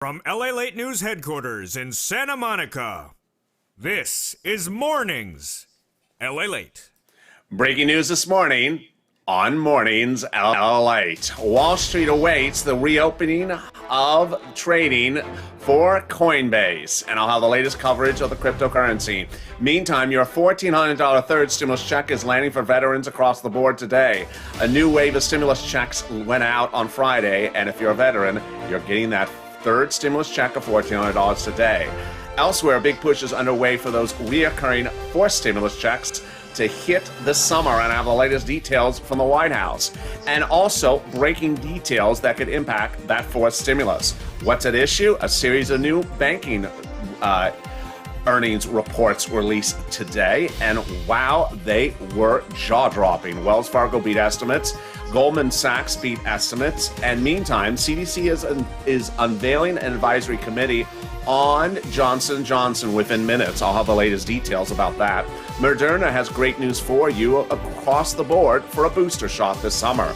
From LALATE News Headquarters in Santa Monica, this is Mornings LALATE. Breaking news this morning on Mornings LALATE. Wall Street awaits the reopening of trading for COINBASE, and I'll have the latest coverage of the cryptocurrency. Meantime, your $1,400 third stimulus check is landing for veterans across the board today. A new wave of stimulus checks went out on Friday, and if you're a veteran, you're getting that third stimulus check of $1,400 today. Elsewhere, a big push is underway for those reoccurring fourth stimulus checks to hit this summer, and I have the latest details from the White House. And also, breaking details that could impact that fourth stimulus. What's at issue? A series of new banking earnings reports released today, and wow, they were jaw-dropping. Wells Fargo beat estimates, Goldman Sachs beat estimates, and meantime, CDC is unveiling an advisory committee on Johnson & Johnson within minutes. I'll have the latest details about that. Moderna has great news for you across the board for a booster shot this summer.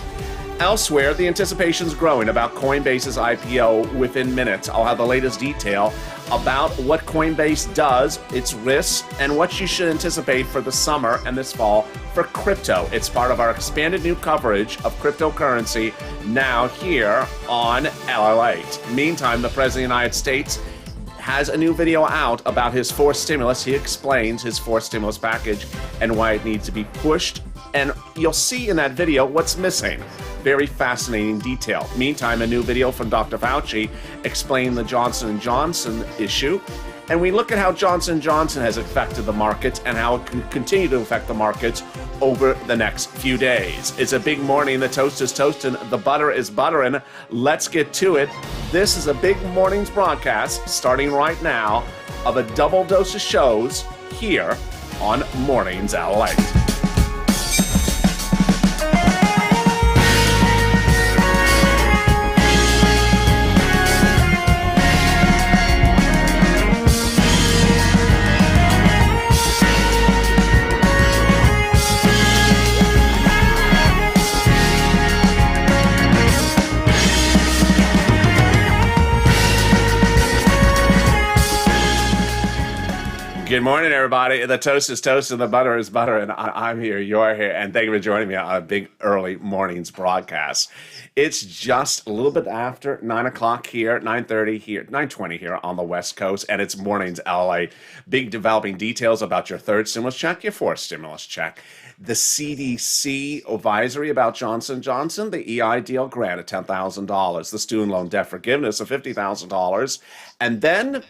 Elsewhere, the anticipation's growing about Coinbase's IPO within minutes. I'll have the latest detail about what Coinbase does, its risks, and what you should anticipate for the summer and this fall for crypto. It's part of our expanded new coverage of cryptocurrency now here on LALATE. Meantime, the President of the United States has a new video out about his fourth stimulus. He explains his fourth stimulus package and why it needs to be pushed. And you'll see in that video what's missing. Very fascinating detail. Meantime, a new video from Dr. Fauci explaining the Johnson & Johnson issue. And we look at how Johnson & Johnson has affected the markets and how it can continue to affect the markets over the next few days. It's a big morning. The toast is toasting. The butter is buttering. Let's get to it. This is a big morning's broadcast starting right now of a double dose of shows here on Mornings LALATE. Good morning, everybody. The toast is toast and the butter is butter, and I'm here, you're here, and thank you for joining me on a big early mornings broadcast. It's just a little bit after 9 o'clock here, 9:30 here, 9:20 here on the West Coast, and it's Mornings LA. Big developing details about your third stimulus check, your fourth stimulus check. The CDC advisory about Johnson & Johnson, the EI deal grant of $10,000, the student loan debt forgiveness of $50,000, and then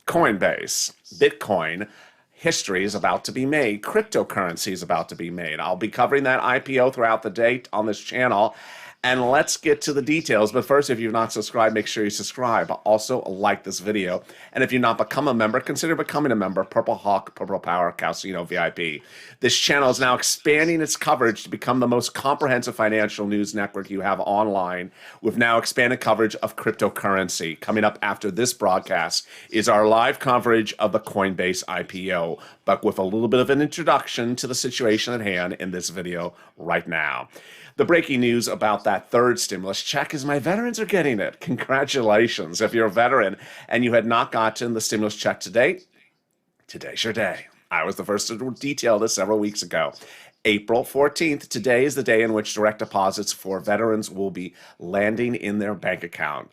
Coinbase, Bitcoin, history is about to be made. Cryptocurrency is about to be made. I'll be covering that IPO throughout the day on this channel. And let's get to the details. But first, if you've not subscribed, make sure you subscribe. Also, like this video. And if you've not become a member, consider becoming a member. Purple Hawk, Purple Power, Calcino VIP. This channel is now expanding its coverage to become the most comprehensive financial news network you have online, with now expanded coverage of cryptocurrency. Coming up after this broadcast is our live coverage of the Coinbase IPO, but with a little bit of an introduction to the situation at hand in this video right now. The breaking news about that third stimulus check is my veterans are getting it. Congratulations. If you're a veteran and you had not gotten the stimulus check today, today's your day. I was the first to detail this several weeks ago. April 14th, today is the day in which direct deposits for veterans will be landing in their bank account.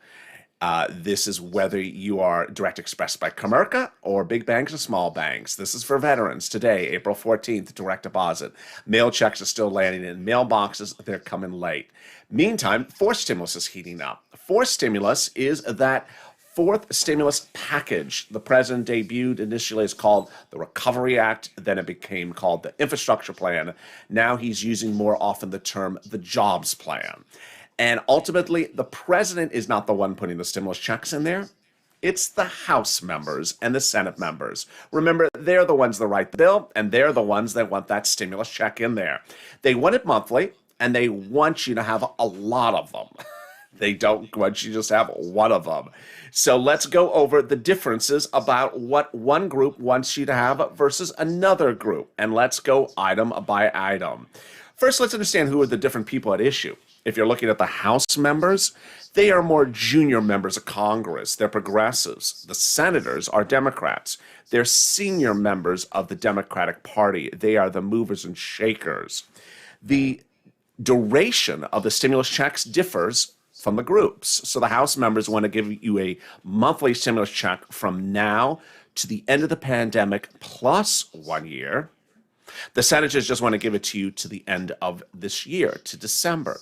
This is whether you are direct expressed by Comerica or big banks or small banks. This is for veterans today, April 14th, direct deposit. Mail checks are still landing in mailboxes. They're coming late. Meantime, fourth stimulus is heating up. Fourth stimulus is that fourth stimulus package the president debuted initially is called the Recovery Act. Then it became called the Infrastructure Plan. Now he's using more often the term the Jobs Plan. And ultimately, the president is not the one putting the stimulus checks in there. It's the House members and the Senate members. Remember, they're the ones that write the bill, and they're the ones that want that stimulus check in there. They want it monthly, and they want you to have a lot of them. They don't want you to just have one of them. So let's go over the differences about what one group wants you to have versus another group. And let's go item by item. First, let's understand who are the different people at issue. If you're looking at the House members, they are more junior members of Congress. They're progressives. The senators are Democrats. They're senior members of the Democratic Party. They are the movers and shakers. The duration of the stimulus checks differs from the groups. So the House members want to give you a monthly stimulus check from now to the end of the pandemic plus 1 year. The senators just want to give it to you to the end of this year, to December.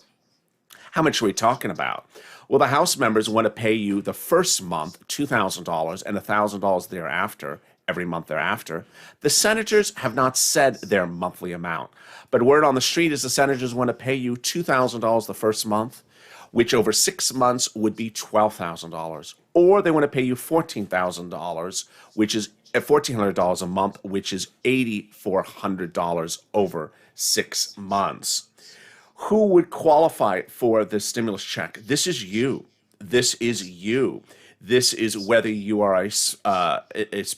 How much are we talking about? Well, the House members want to pay you the first month $2,000 and $1,000 thereafter, every month thereafter. The senators have not said their monthly amount, but word on the street is the senators want to pay you $2,000 the first month, which over 6 months would be $12,000. Or they want to pay you $14,000, which is $1,400 a month, which is $8,400 over 6 months. Who would qualify for this stimulus check? This is you. This is you. This is whether you are a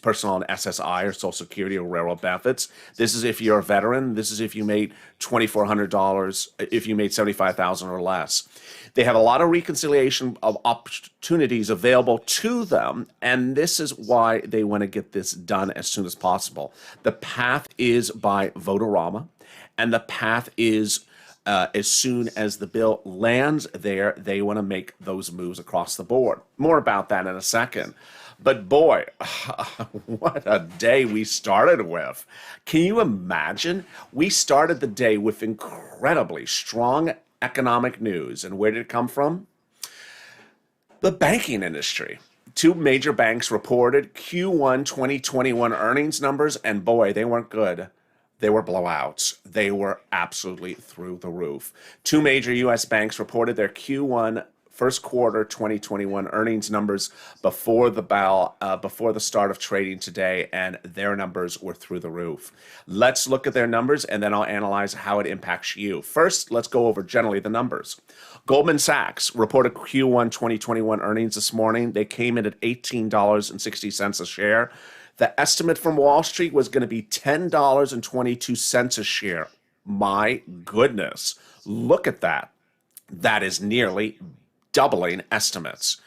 person on SSI or Social Security or railroad benefits. This is if you're a veteran. This is if you made $2,400, if you made $75,000 or less. They have a lot of reconciliation of opportunities available to them, and this is why they want to get this done as soon as possible. The path is by Votorama, and the path is as soon as the bill lands there, they want to make those moves across the board. More about that in a second. But boy, what a day we started with. Can you imagine? We started the day with incredibly strong economic news. And where did it come from? The banking industry. Two major banks reported Q1 2021 earnings numbers, and boy, they weren't good. They were blowouts. They were absolutely through the roof. Two major U.S. banks reported their Q1 first quarter 2021 earnings numbers before the start of trading today, and their numbers were through the roof. Let's look at their numbers, and then I'll analyze how it impacts you. First, let's go over generally the numbers. Goldman Sachs reported Q1 2021 earnings this morning. They came in at $18.60 a share. The estimate from Wall Street was going to be $10.22 a share. My goodness. Look at that. That is nearly doubling estimates.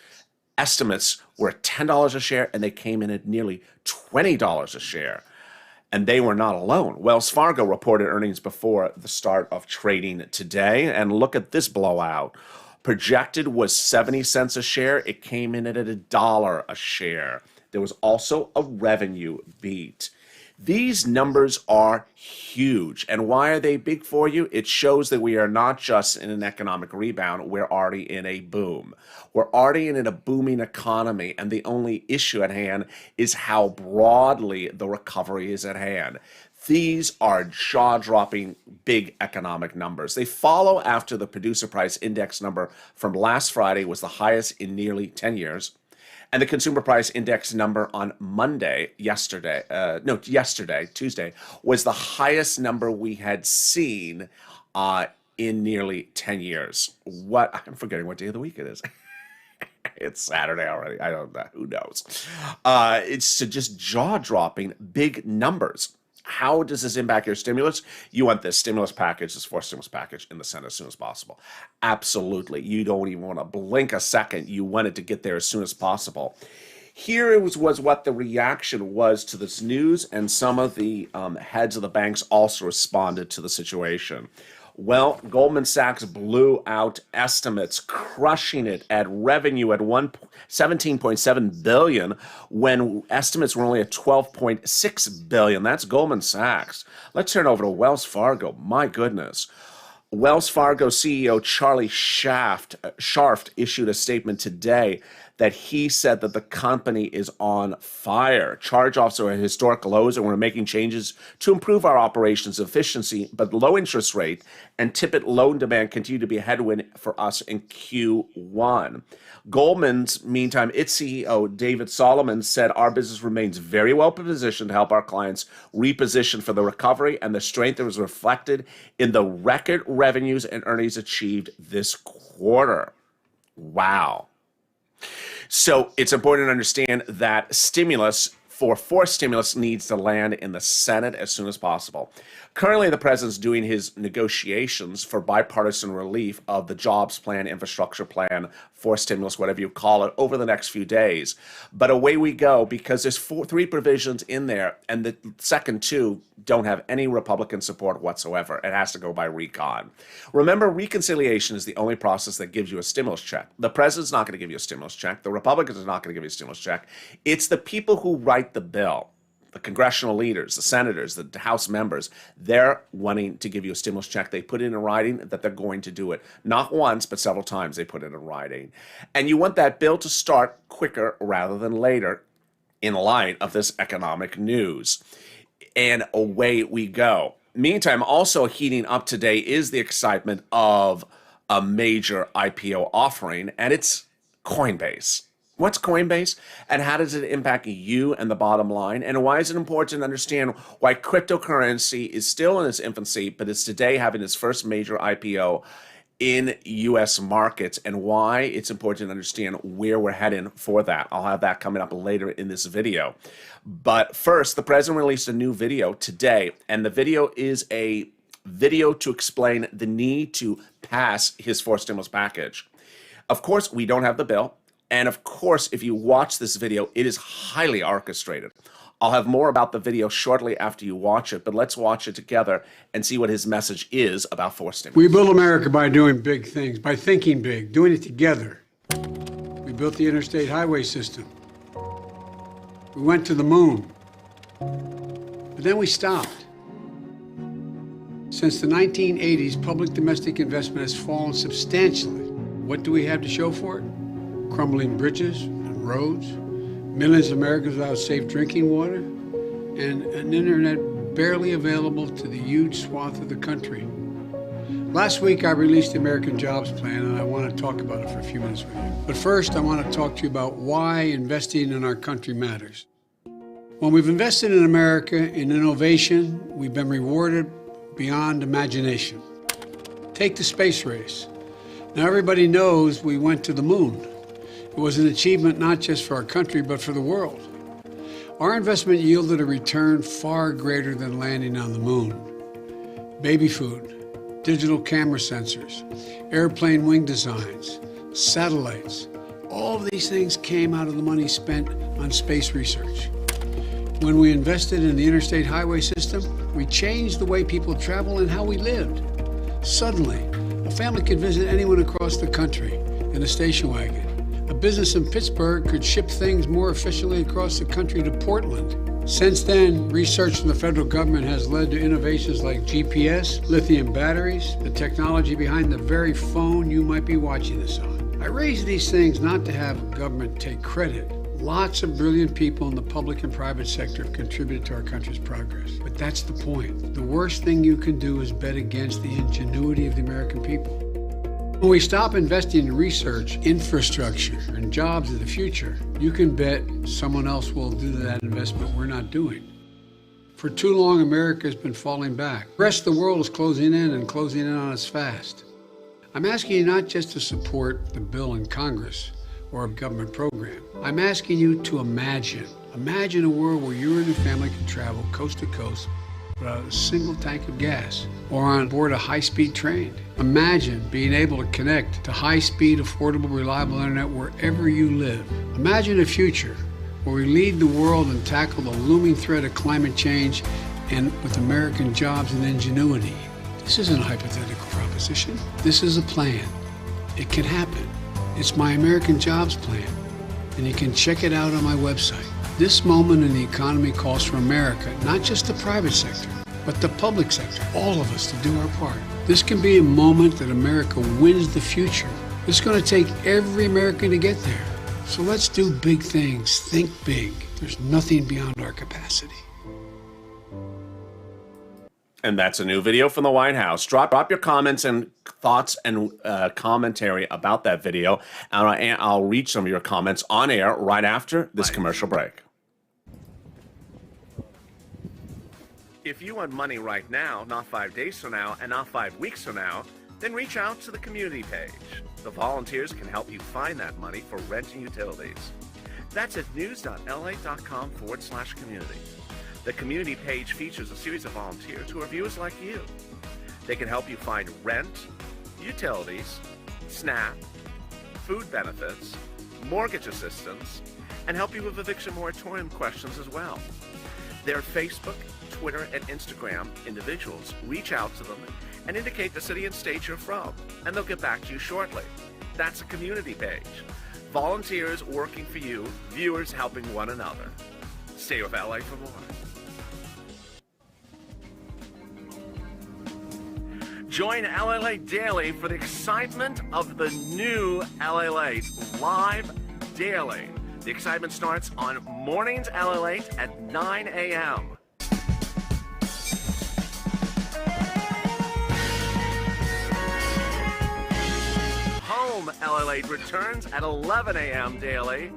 Estimates were $10 a share, and they came in at nearly $20 a share. And they were not alone. Wells Fargo reported earnings before the start of trading today. And look at this blowout. Projected was 70 cents a share. It came in at $1 a share. There was also a revenue beat. These numbers are huge. And why are they big for you? It shows that we are not just in an economic rebound, we're already in a boom. We're already in a booming economy, and the only issue at hand is how broadly the recovery is at hand. These are jaw-dropping big economic numbers. They follow after the producer price index number from last Friday was the highest in nearly 10 years. And the consumer price index number on Tuesday, was the highest number we had seen in nearly 10 years. I'm forgetting what day of the week it is. It's Saturday already. I don't know. Who knows? It's just jaw-dropping big numbers. How does this impact your stimulus? You want this stimulus package, this fourth stimulus package in the Senate as soon as possible. Absolutely. You don't even want to blink a second. You want it to get there as soon as possible. Here was what the reaction was to this news, and some of the heads of the banks also responded to the situation. Well, Goldman Sachs blew out estimates, crushing it at revenue at $17.7 billion when estimates were only at $12.6 billion. That's Goldman Sachs. Let's turn over to Wells Fargo. My goodness. Wells Fargo CEO Charlie Scharf issued a statement today that he said that the company is on fire. Charge-offs are at historic lows, and we're making changes to improve our operations efficiency, but low interest rate and tepid loan demand continue to be a headwind for us in Q1. Goldman's, meantime, its CEO, David Solomon, said our business remains very well positioned to help our clients reposition for the recovery, and the strength that was reflected in the record revenues and earnings achieved this quarter. Wow. So it's important to understand that stimulus for stimulus needs to land in the Senate as soon as possible. Currently, the president's doing his negotiations for bipartisan relief of the jobs plan, infrastructure plan, for stimulus, whatever you call it, over the next few days. But away we go, because there's three provisions in there, and the second two don't have any Republican support whatsoever. It has to go by recon. Remember, reconciliation is the only process that gives you a stimulus check. The president's not going to give you a stimulus check. The Republicans are not going to give you a stimulus check. It's the people who write the bill, the congressional leaders, the senators, the House members, they're wanting to give you a stimulus check. They put it in writing that they're going to do it. Not once, but several times they put it in writing. And you want that bill to start quicker rather than later in light of this economic news. And away we go. Meantime, also heating up today is the excitement of a major IPO offering, and it's COINBASE. What's COINBASE, and how does it impact you and the bottom line? And why is it important to understand why cryptocurrency is still in its infancy, but is today having its first major IPO in U.S. markets, and why it's important to understand where we're heading for that? I'll have that coming up later in this video. But first, the president released a new video today, and the video is a video to explain the need to pass his fourth stimulus package. Of course, we don't have the bill. And of course, if you watch this video, it is highly orchestrated. I'll have more about the video shortly after you watch it, but let's watch it together and see what his message is about forced stimulus. We build America by doing big things, by thinking big, doing it together. We built the interstate highway system. We went to the moon. But then we stopped. Since the 1980s, public domestic investment has fallen substantially. What do we have to show for it? Crumbling bridges and roads, millions of Americans without safe drinking water, and an internet barely available to the huge swath of the country. Last week, I released the American Jobs Plan, and I want to talk about it for a few minutes with you. But first, I want to talk to you about why investing in our country matters. When we've invested in America in innovation, we've been rewarded beyond imagination. Take the space race. Now, everybody knows we went to the moon. It was an achievement not just for our country, but for the world. Our investment yielded a return far greater than landing on the moon. Baby food, digital camera sensors, airplane wing designs, satellites, all of these things came out of the money spent on space research. When we invested in the interstate highway system, we changed the way people travel and how we lived. Suddenly, a family could visit anyone across the country in a station wagon. A business in Pittsburgh could ship things more efficiently across the country to Portland. Since then, research from the federal government has led to innovations like GPS, lithium batteries, the technology behind the very phone you might be watching this on. I raise these things not to have government take credit. Lots of brilliant people in the public and private sector have contributed to our country's progress. But that's the point. The worst thing you can do is bet against the ingenuity of the American people. When we stop investing in research, infrastructure, and jobs of the future, you can bet someone else will do that investment we're not doing. For too long, America has been falling back. The rest of the world is closing in and closing in on us fast. I'm asking you not just to support the bill in Congress or a government program. I'm asking you to imagine a world where you and your family can travel coast to coast without a single tank of gas or on board a high-speed train. Imagine being able to connect to high-speed, affordable, reliable internet wherever you live. Imagine a future where we lead the world and tackle the looming threat of climate change and with American jobs and ingenuity. This isn't a hypothetical proposition. This is a plan. It can happen. It's my American Jobs Plan, and you can check it out on my website. This moment in the economy calls for America, not just the private sector, but the public sector, all of us to do our part. This can be a moment that America wins the future. It's going to take every American to get there. So let's do big things, think big. There's nothing beyond our capacity. And that's a new video from the White House. Drop your comments and thoughts and commentary about that video, and I'll read some of your comments on air right after this commercial break. If you want money right now, not 5 days from now, and not 5 weeks from now, then reach out to the community page. The volunteers can help you find that money for rent and utilities. That's at news.lalate.com/community. The community page features a series of volunteers who are viewers like you. They can help you find rent, utilities, SNAP, food benefits, mortgage assistance, and help you with eviction moratorium questions as well. Their Facebook, Twitter, and Instagram individuals reach out to them and indicate the city and state you're from, and they'll get back to you shortly. That's a community page. Volunteers working for you, viewers helping one another. Stay with LA for more. Join LALATE Daily for the excitement of the new LALATE live daily. The excitement starts on Mornings LALATE at 9 a.m. Home LALATE returns at 11 a.m. daily.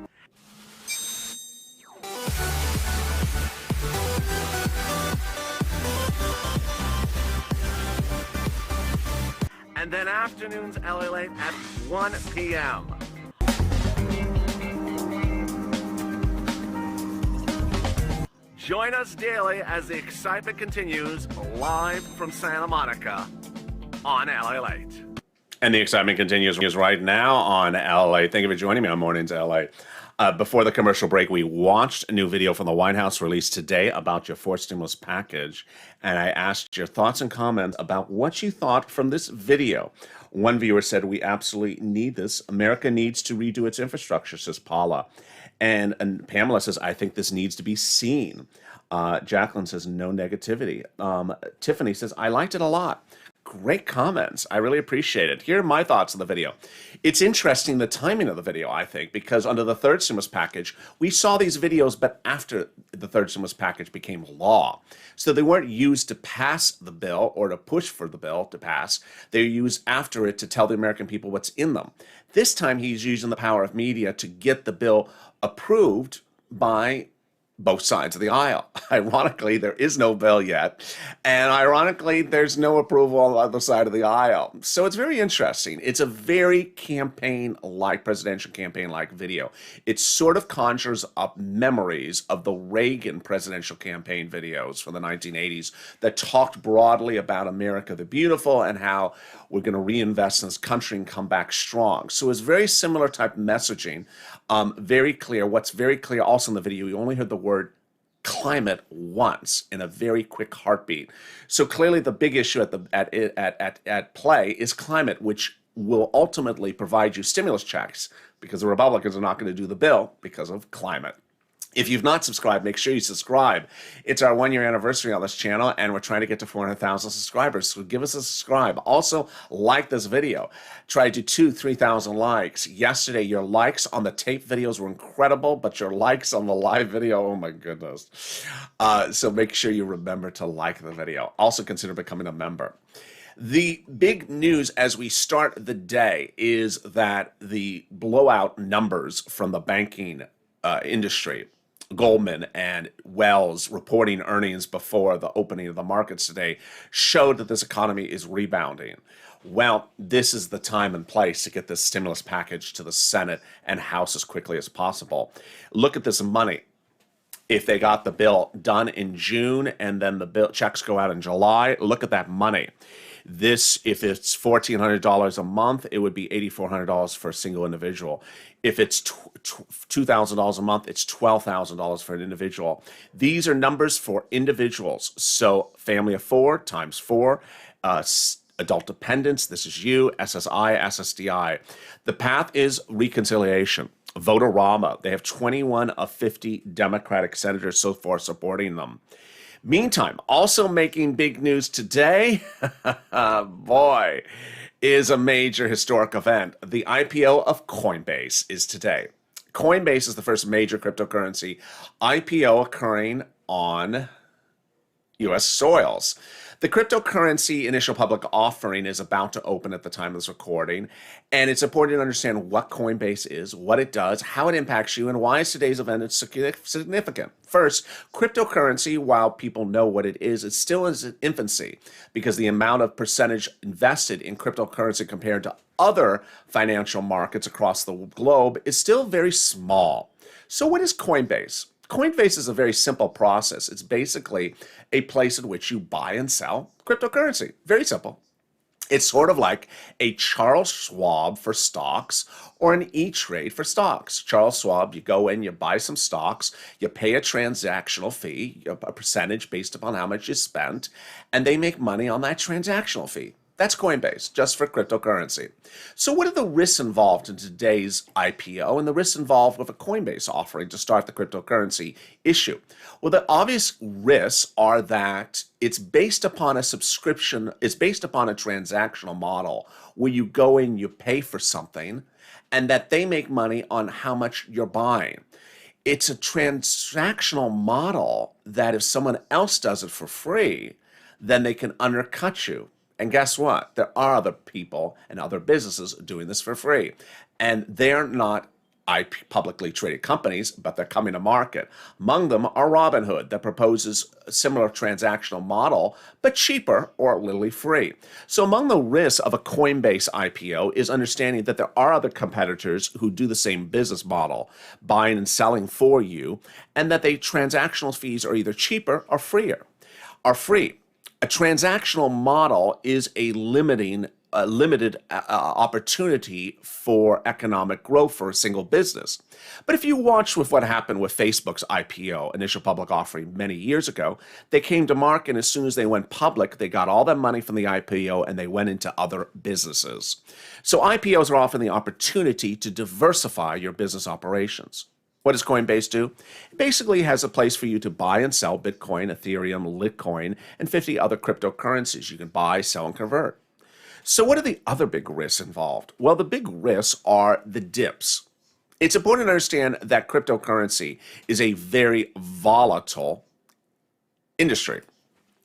And then afternoons LALATE at 1 p.m. Join us daily as the excitement continues live from Santa Monica on LALATE. And the excitement continues right now on LALATE. Thank you for joining me on Mornings LA. Before the commercial break, we watched a new video from the White House released today about your fourth stimulus package, and I asked your thoughts and comments about what you thought from this video. One viewer said, "We absolutely need this. America needs to redo its infrastructure," says Paula. And Pamela says, "I think this needs to be seen." Jacqueline says, "No negativity." Tiffany says, "I liked it a lot." Great comments. I really appreciate it. Here are my thoughts on the video. It's interesting, the timing of the video, I think, because under the third stimulus package, we saw these videos, but after the third stimulus package became law. So they weren't used to pass the bill or to push for the bill to pass. They were used after it to tell the American people what's in them. This time he's using the power of media to get the bill approved by both sides of the aisle. Ironically, there is no bill yet, and ironically, there's no approval on the other side of the aisle. So it's very interesting. It's a very campaign-like, presidential campaign-like video. It sort of conjures up memories of the Reagan presidential campaign videos from the 1980s that talked broadly about America the Beautiful and how we're going to reinvest in this country and come back strong. So it's very similar type messaging. Very clear. What's very clear also in the video, you only heard the word climate once in a very quick heartbeat. So clearly the big issue at play is climate, which will ultimately provide you stimulus checks because the Republicans are not going to do the bill because of climate. If you've not subscribed, make sure you subscribe. It's our 1-year anniversary on this channel, and we're trying to get to 400,000 subscribers, so give us a subscribe. Also, like this video. Try to do 3,000 likes. Yesterday, your likes on the tape videos were incredible, but your likes on the live video, oh my goodness. So make sure you remember to like the video. Also, consider becoming a member. The big news as we start the day is that the blowout numbers from the banking industry, Goldman and Wells reporting earnings before the opening of the markets today showed that this economy is rebounding. Well, this is the time and place to get this stimulus package to the Senate and House as quickly as possible. Look at this money. If they got the bill done in June and then the bill checks go out in July, look at that money. This, if it's $1,400 a month, it would be $8,400 for a single individual. If it's $2,000 a month, it's $12,000 for an individual. These are numbers for individuals. So family of 4 times 4, adult dependents, this is you, SSI, SSDI. The path is reconciliation. Vote-a-rama, they have 21 of 50 Democratic senators so far supporting them. Meantime, also making big news today, boy, is a major historic event. The IPO of COINBASE is today. COINBASE is the first major cryptocurrency IPO occurring on U.S. soils. The cryptocurrency initial public offering is about to open at the time of this recording, and it's important to understand what Coinbase is, what it does, how it impacts you, and why today's event is significant. First, cryptocurrency, while people know what it is, it's still in its infancy because the amount of percentage invested in cryptocurrency compared to other financial markets across the globe is still very small. So what is Coinbase? Coinbase is a very simple process. It's basically a place in which you buy and sell cryptocurrency. Very simple. It's sort of like a Charles Schwab for stocks or an E-Trade for stocks. Charles Schwab, you go in, you buy some stocks, you pay a transactional fee, a percentage based upon how much you spent, and they make money on that transactional fee. That's Coinbase, just for cryptocurrency. So what are the risks involved in today's IPO and the risks involved with a Coinbase offering to start the cryptocurrency issue? Well, the obvious risks are that it's based upon a subscription, it's based upon a transactional model where you go in, you pay for something, and that they make money on how much you're buying. It's a transactional model that if someone else does it for free, then they can undercut you. And guess what? There are other people and other businesses doing this for free. And they're not publicly traded companies, but they're coming to market. Among them are Robinhood, that proposes a similar transactional model, but cheaper or literally free. So among the risks of a Coinbase IPO is understanding that there are other competitors who do the same business model, buying and selling for you, and that the transactional fees are either cheaper or free. A transactional model is a limited opportunity for economic growth for a single business. But if you watch with what happened with Facebook's IPO, initial public offering many years ago, they came to market, and as soon as they went public, they got all that money from the IPO and they went into other businesses. So IPOs are often the opportunity to diversify your business operations. What does Coinbase do? It basically has a place for you to buy and sell Bitcoin, Ethereum, Litecoin, and 50 other cryptocurrencies you can buy, sell, and convert. So what are the other big risks involved? Well, the big risks are the dips. It's important to understand that cryptocurrency is a very volatile industry.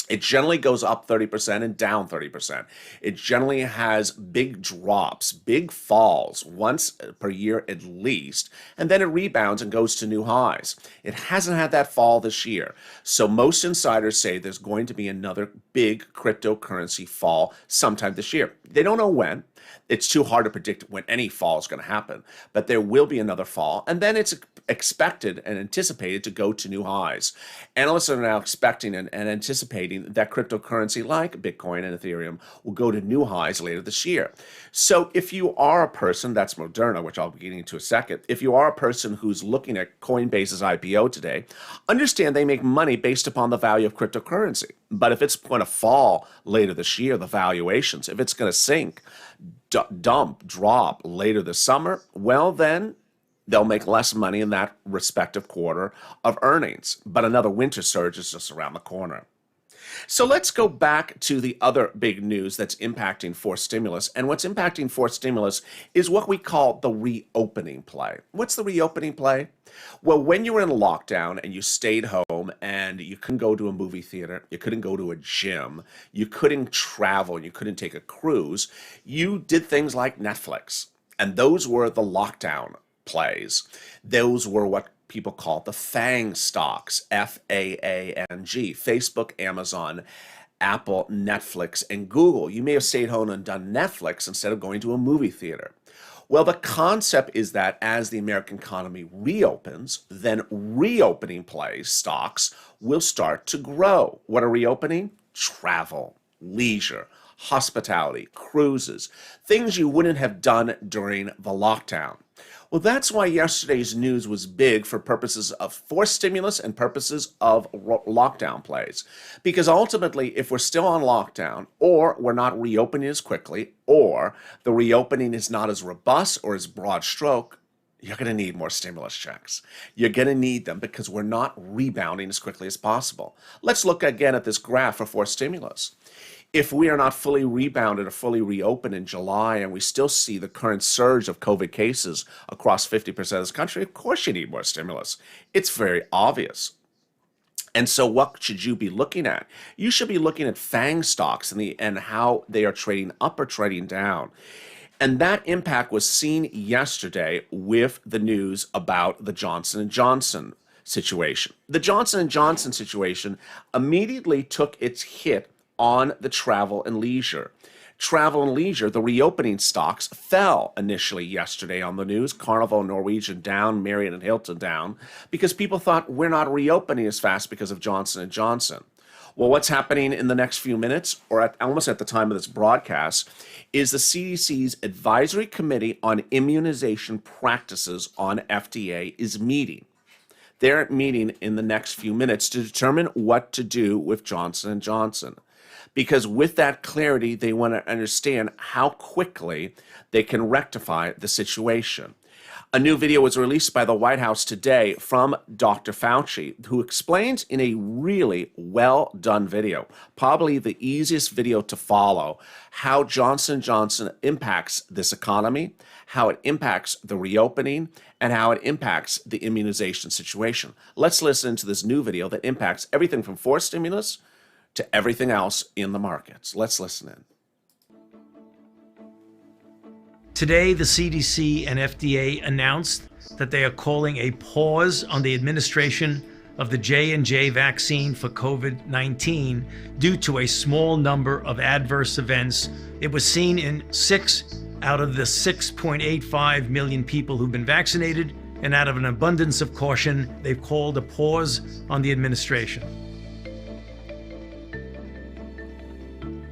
It generally goes up 30% and down 30%. It generally has big drops, big falls once per year at least, and then it rebounds and goes to new highs. It hasn't had that fall this year. So most insiders say there's going to be another big cryptocurrency fall sometime this year. They don't know when. It's too hard to predict when any fall is going to happen, but there will be another fall, and then it's expected and anticipated to go to new highs. Analysts are now expecting and anticipating that cryptocurrency like Bitcoin and Ethereum will go to new highs later this year. So if you are a person, that's Moderna, which I'll be getting into a second, if you are a person who's looking at Coinbase's IPO today, understand they make money based upon the value of cryptocurrency. But if it's going to fall later this year, the valuations, if it's going to sink, drop later this summer, well then they'll make less money in that respective quarter of earnings. But another winter surge is just around the corner. So let's go back to the other big news that's impacting forced stimulus. And what's impacting forced stimulus is what we call the reopening play. What's the reopening play? Well, when you were in lockdown and you stayed home and you couldn't go to a movie theater, you couldn't go to a gym, you couldn't travel, you couldn't take a cruise, you did things like Netflix. And those were the lockdown plays. Those were what people call the FANG stocks, F-A-A-N-G, Facebook, Amazon, Apple, Netflix, and Google. You may have stayed home and done Netflix instead of going to a movie theater. Well, the concept is that as the American economy reopens, then reopening plays, stocks, will start to grow. What are reopening? Travel, leisure, hospitality, cruises, things you wouldn't have done during the lockdown. Well, that's why yesterday's news was big for purposes of forced stimulus and purposes of lockdown plays. Because ultimately, if we're still on lockdown, or we're not reopening as quickly, or the reopening is not as robust or as broad stroke, you're going to need more stimulus checks. You're going to need them because we're not rebounding as quickly as possible. Let's look again at this graph for forced stimulus. If we are not fully rebounded or fully reopened in July and we still see the current surge of COVID cases across 50% of this country, of course you need more stimulus. It's very obvious. And so what should you be looking at? You should be looking at FANG stocks and how they are trading up or trading down. And that impact was seen yesterday with the news about the Johnson & Johnson situation. The Johnson & Johnson situation immediately took its hit on the travel and leisure. Travel and leisure, the reopening stocks fell initially yesterday on the news. Carnival, Norwegian down, Marriott and Hilton down, because people thought we're not reopening as fast because of Johnson & Johnson. Well, what's happening in the next few minutes, or almost at the time of this broadcast, is the CDC's Advisory Committee on Immunization Practices on FDA is meeting. They're meeting in the next few minutes to determine what to do with Johnson & Johnson. Because with that clarity, they want to understand how quickly they can rectify the situation. A new video was released by the White House today from Dr. Fauci, who explains in a really well done video, probably the easiest video to follow, how Johnson & Johnson impacts this economy, how it impacts the reopening, and how it impacts the immunization situation. Let's listen to this new video that impacts everything from forced stimulus to everything else in the markets. Let's listen in. Today, the CDC and FDA announced that they are calling a pause on the administration of the J&J vaccine for COVID-19 due to a small number of adverse events. It was seen in 6 out of the 6.85 million people who've been vaccinated, and out of an abundance of caution, they've called a pause on the administration.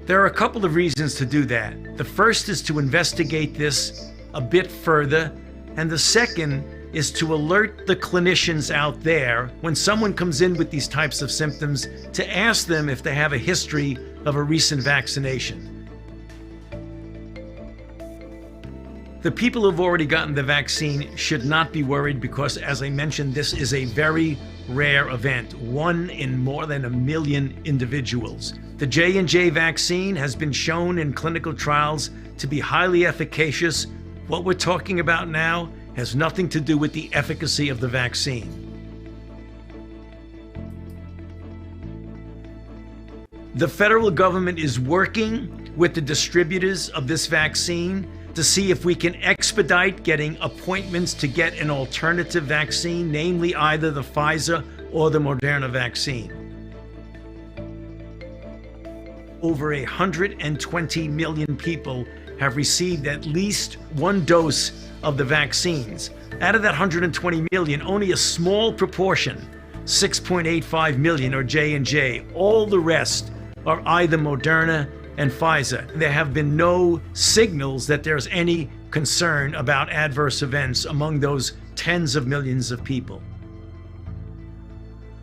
There are a couple of reasons to do that. The first is to investigate this a bit further, and the second is to alert the clinicians out there when someone comes in with these types of symptoms to ask them if they have a history of a recent vaccination. The people who've already gotten the vaccine should not be worried because, as I mentioned, this is a very rare event, 1 in more than 1 million individuals. The J&J vaccine has been shown in clinical trials to be highly efficacious. What we're talking about now has nothing to do with the efficacy of the vaccine. The federal government is working with the distributors of this vaccine to see if we can expedite getting appointments to get an alternative vaccine, namely either the Pfizer or the Moderna vaccine. Over 120 million people have received at least 1 dose of the vaccines. Out of that 120 million, only a small proportion, 6.85 million, are J&J. All the rest are either Moderna and Pfizer. There have been no signals that there's any concern about adverse events among those tens of millions of people.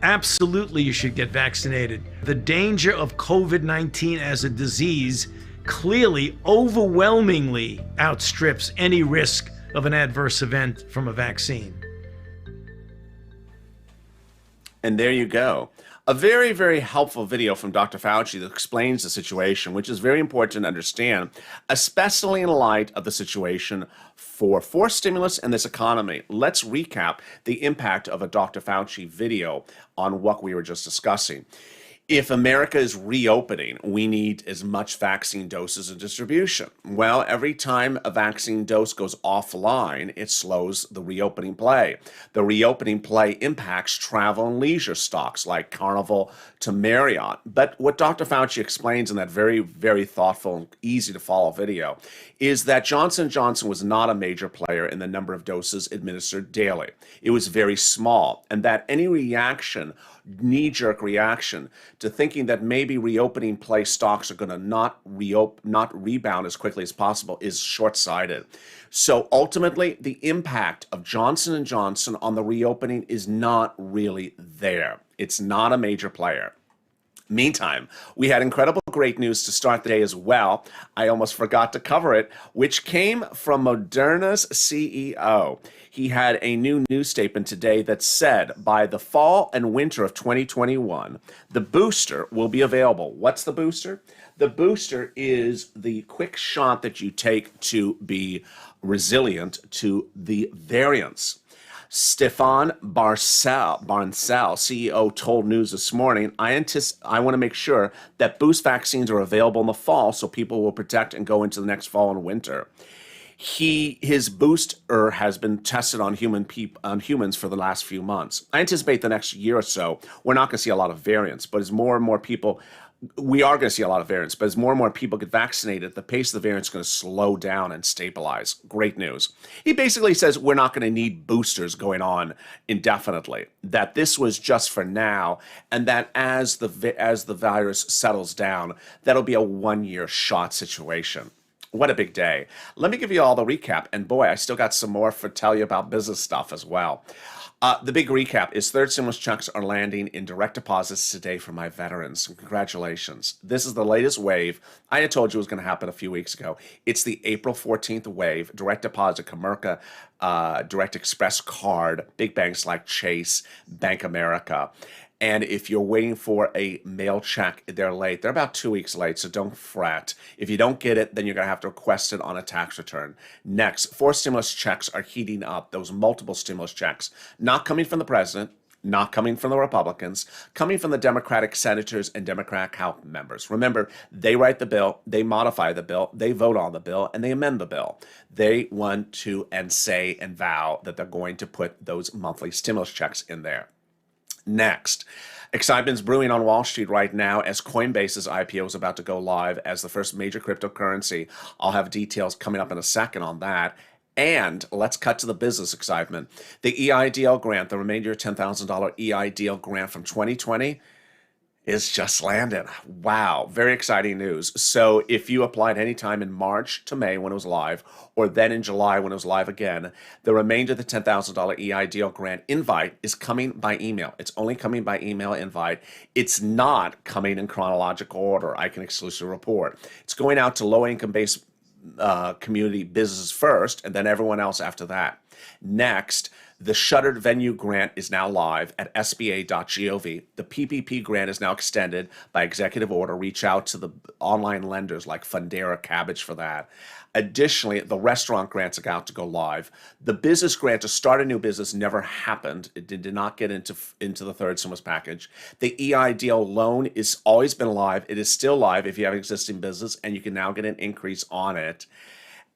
Absolutely, you should get vaccinated. The danger of COVID-19 as a disease clearly, overwhelmingly outstrips any risk of an adverse event from a vaccine. And there you go. A very, very helpful video from Dr. Fauci that explains the situation, which is very important to understand, especially in light of the situation for forced stimulus and this economy. Let's recap the impact of a Dr. Fauci video on what we were just discussing. If America is reopening, we need as much vaccine doses and distribution. Well, every time a vaccine dose goes offline, it slows the reopening play. The reopening play impacts travel and leisure stocks like Carnival to Marriott. But what Dr. Fauci explains in that very, very thoughtful and easy to follow video is that Johnson & Johnson was not a major player in the number of doses administered daily. It was very small, and that any reaction, knee-jerk reaction to thinking that maybe reopening play stocks are going to not rebound as quickly as possible is short-sighted. So ultimately, the impact of Johnson & Johnson on the reopening is not really there. It's not a major player. Meantime, we had incredible great news to start the day as well. I almost forgot to cover it, which came from Moderna's CEO. He had a new news statement today that said by the fall and winter of 2021, the booster will be available. What's the booster? The booster is the quick shot that you take to be resilient to the variants. Stefan Bancel, CEO, told News This Morning, I want to make sure that boost vaccines are available in the fall so people will protect and go into the next fall and winter. His booster has been tested on humans for the last few months. I anticipate the next year or so, we're not going to see a lot of variants, but as more and more people we are going to see a lot of variants, but as more and more people get vaccinated, the pace of the variant is going to slow down and stabilize. Great news. He basically says we're not going to need boosters going on indefinitely, that this was just for now, and that as the virus settles down, that'll be a 1-year shot situation. What a big day. Let me give you all the recap. And boy, I still got some more to tell you about business stuff as well. The big recap is third stimulus checks are landing in direct deposits today for my veterans. Congratulations. This is the latest wave. I had told you it was going to happen a few weeks ago. It's the April 14th wave, direct deposit, Comerica, Direct Express card, big banks like Chase, Bank America. And if you're waiting for a mail check, they're late. They're about 2 weeks late, so don't fret. If you don't get it, then you're going to have to request it on a tax return. Next, 4 stimulus checks are heating up. Those multiple stimulus checks, not coming from the president, not coming from the Republicans, coming from the Democratic senators and Democratic House members. Remember, they write the bill, they modify the bill, they vote on the bill, and they amend the bill. They want to and say and vow that they're going to put those monthly stimulus checks in there. Next, excitement's brewing on Wall Street right now as Coinbase's IPO is about to go live as the first major cryptocurrency. I'll have details coming up in a second on that. And let's cut to the business excitement. The EIDL grant, the remainder $10,000 EIDL grant from 2020, is just landed. Wow, very exciting news. So if you applied anytime in March to May when it was live, or then in July when it was live again, the remainder of the $10,000 EIDL grant invite is coming by email. It's only coming by email invite. It's not coming in chronological order, I can exclusively report. It's going out to low-income based community businesses first, and then everyone else after that. Next, the shuttered venue grant is now live at sba.gov. The PPP grant is now extended by executive order. Reach out to the online lenders like Fundera, Cabbage for that. Additionally, the restaurant grants are about to go live. The business grant to start a new business never happened. It did not get into the third stimulus package. The EIDL loan is always been live. It is still live if you have an existing business, and you can now get an increase on it.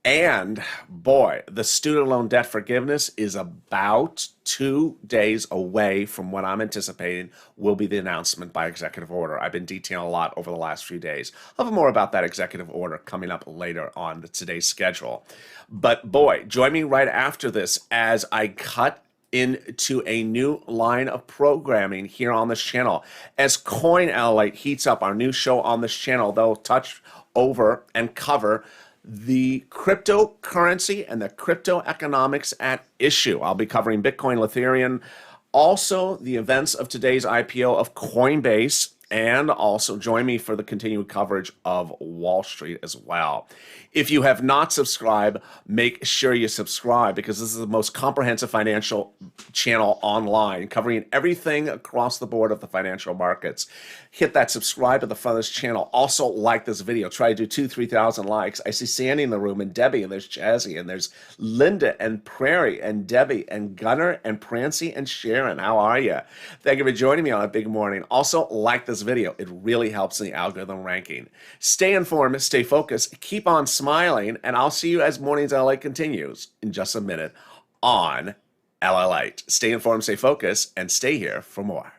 And boy, the student loan debt forgiveness is about 2 days away from what I'm anticipating will be the announcement by executive order. I've been detailing a lot over the last few days. I'll have more about that executive order coming up later on today's schedule. But boy, join me right after this as I cut into a new line of programming here on this channel. As LALATE heats up, our new show on this channel, they'll touch over and cover the cryptocurrency and the crypto economics at issue. I'll be covering Bitcoin, Ethereum, also the events of today's IPO of Coinbase, and also join me for the continued coverage of Wall Street as well. If you have not subscribed, make sure you subscribe, because this is the most comprehensive financial channel online, covering everything across the board of the financial markets. Hit that subscribe at the front of this channel. Also, like this video. Try to do 2,000-3,000 likes. I see Sandy in the room, and Debbie, and there's Jazzy, and there's Linda, and Prairie, and Debbie, and Gunnar, and Prancy, and Sharon. How are you? Thank you for joining me on a big morning. Also, like this video. It really helps in the algorithm ranking. Stay informed, stay focused, keep on smiling, and I'll see you as Mornings LA continues in just a minute on LALATE. Stay informed, stay focused, and stay here for more.